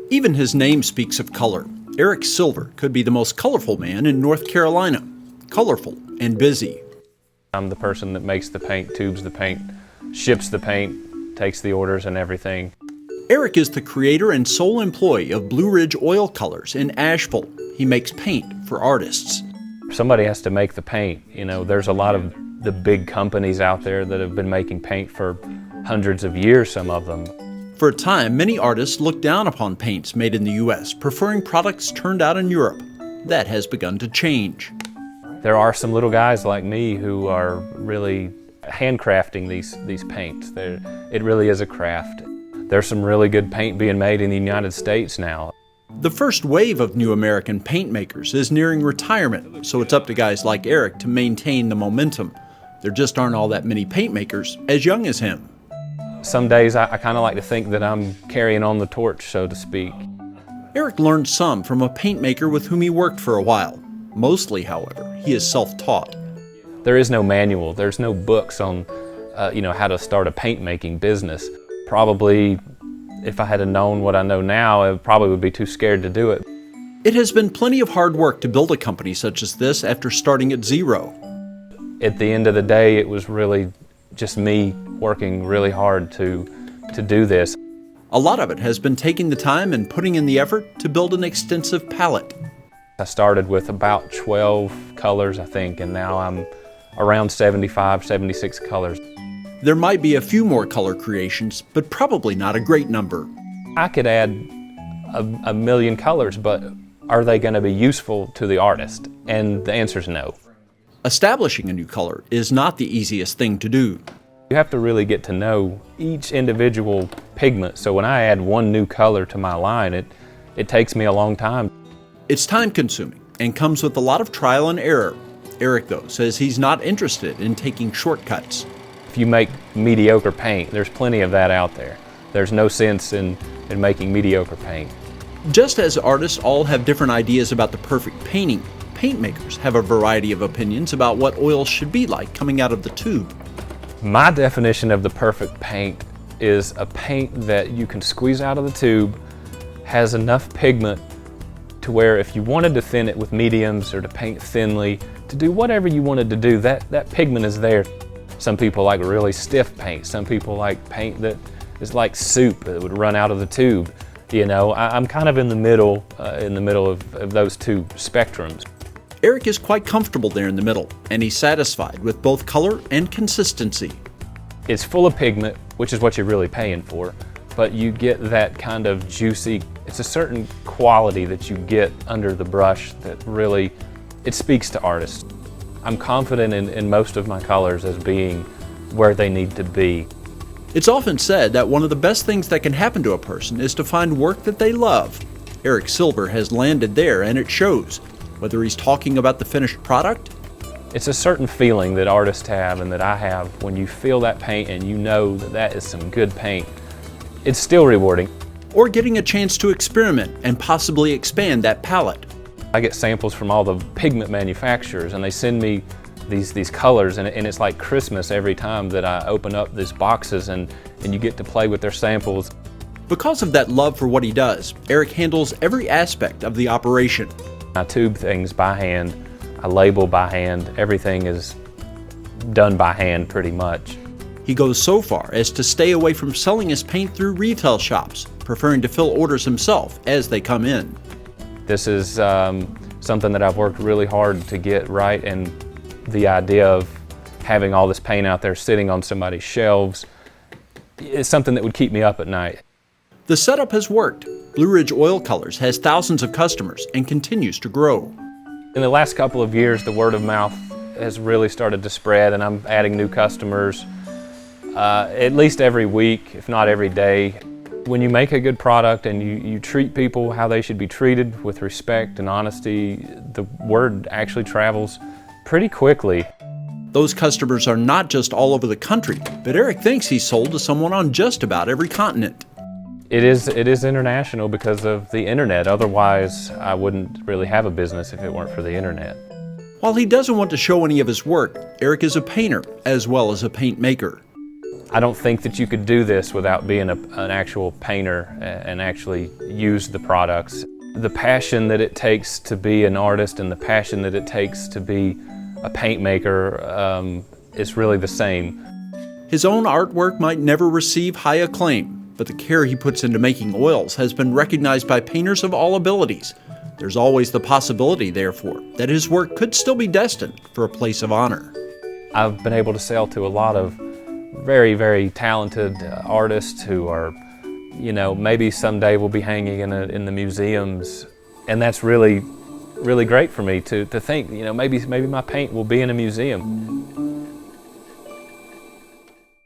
Even his name speaks of color. Eric Silver could be the most colorful man in North Carolina. Colorful and busy. I'm the person that makes the paint, tubes the paint, ships the paint, takes the orders and everything. Eric is the creator and sole employee of Blue Ridge Oil Colors in Asheville. He makes paint for artists. Somebody has to make the paint. You know, there's a lot of the big companies out there that have been making paint for hundreds of years, some of them. For a time, many artists looked down upon paints made in the U.S., preferring products turned out in Europe. That has begun to change. There are some little guys like me who are really handcrafting these paints. It really is a craft. There's some really good paint being made in the United States now. The first wave of new American paint makers is nearing retirement, so it's up to guys like Eric to maintain the momentum. There just aren't all that many paint makers as young as him. Some days I kind of like to think that I'm carrying on the torch, so to speak. Eric learned some from a paint maker with whom he worked for a while. Mostly, however, he is self-taught. There is no manual. There's no books on how to start a paint making business. Probably, if I had known what I know now, I probably would be too scared to do it. It has been plenty of hard work to build a company such as this after starting at zero. At the end of the day, it was really just me working really hard to do this. A lot of it has been taking the time and putting in the effort to build an extensive palette. I started with about 12 colors, I think, and now I'm around 75, 76 colors. There might be a few more color creations, but probably not a great number. I could add a million colors, but are they going to be useful to the artist? And the answer is no. Establishing a new color is not the easiest thing to do. You have to really get to know each individual pigment, so when I add one new color to my line, it takes me a long time. It's time-consuming and comes with a lot of trial and error. Eric, though, says he's not interested in taking shortcuts. If you make mediocre paint, there's plenty of that out there. There's no sense in making mediocre paint. Just as artists all have different ideas about the perfect painting, paint makers have a variety of opinions about what oils should be like coming out of the tube. My definition of the perfect paint is a paint that you can squeeze out of the tube, has enough pigment to where if you wanted to thin it with mediums or to paint thinly, to do whatever you wanted to do, that pigment is there. Some people like really stiff paint. Some people like paint that is like soup that would run out of the tube. You know, I'm kind of in the middle of those two spectrums. Eric is quite comfortable there in the middle, and he's satisfied with both color and consistency. It's full of pigment, which is what you're really paying for, but you get that kind of juicy, it's a certain quality that you get under the brush that really, it speaks to artists. I'm confident in most of my colors as being where they need to be. It's often said that one of the best things that can happen to a person is to find work that they love. Eric Silver has landed there, and it shows. Whether he's talking about the finished product? It's a certain feeling that artists have and that I have when you feel that paint and you know that is some good paint. It's still rewarding. Or getting a chance to experiment and possibly expand that palette. I get samples from all the pigment manufacturers and they send me these colors and it's like Christmas every time that I open up these boxes and you get to play with their samples. Because of that love for what he does, Eric handles every aspect of the operation. I tube things by hand, I label by hand, everything is done by hand pretty much. He goes so far as to stay away from selling his paint through retail shops, preferring to fill orders himself as they come in. This is something that I've worked really hard to get right, and the idea of having all this paint out there sitting on somebody's shelves is something that would keep me up at night. The setup has worked. Blue Ridge Oil Colors has thousands of customers and continues to grow. In the last couple of years, the word of mouth has really started to spread, and I'm adding new customers at least every week, if not every day. When you make a good product and you treat people how they should be treated with respect and honesty, the word actually travels pretty quickly. Those customers are not just all over the country, but Eric thinks he's sold to someone on just about every continent. It is international because of the internet. Otherwise, I wouldn't really have a business if it weren't for the internet. While he doesn't want to show any of his work, Eric is a painter as well as a paint maker. I don't think that you could do this without being an actual painter and actually use the products. The passion that it takes to be an artist and the passion that it takes to be a paint maker is really the same. His own artwork might never receive high acclaim, but the care he puts into making oils has been recognized by painters of all abilities. There's always the possibility, therefore, that his work could still be destined for a place of honor. I've been able to sell to a lot of very, very talented artists who are, maybe someday will be hanging in the museums, and that's really, really great for me to think, maybe my paint will be in a museum.